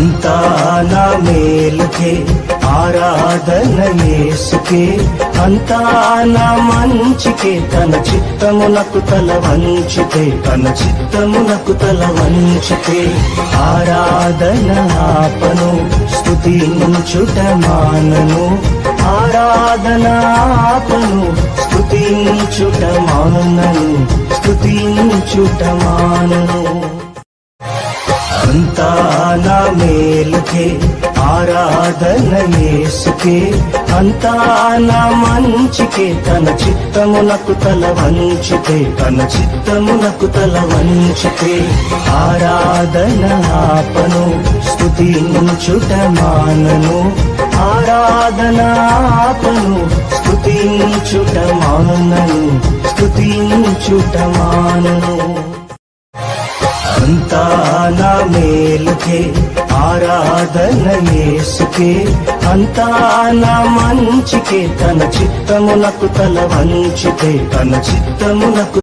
అంతా నా మేలుకే ఆరాధన యేసుకే, అంతా నా మంచికే, తన చిత్తమునకు తల వంచితే, తన చిత్తమునకు తల వంచితే, ఆరాధన ఆపను స్తుతించుట మానను, ఆరాధన ఆపను స్తుతించుట మానను, స్తుతించుట మానను. అంతా నా మేలుకే ఆరాధన యేసుకే, అంతా నా మంచికే, తన చిత్తమునకు తల వంచితే, తన చిత్తమునకు తల వంచితే, ఆరాధన ఆపను స్తుతించుట మానను, ఆరాధన ఆపను స్తుతించుట మానను, స్తుతించుట మానను. అంతా నా మేలుకే ఆరాధన యేసుకే, అంతా నా మంచికే, తన చిత్తమునకు తల వంచితే, తన చిత్తమునకు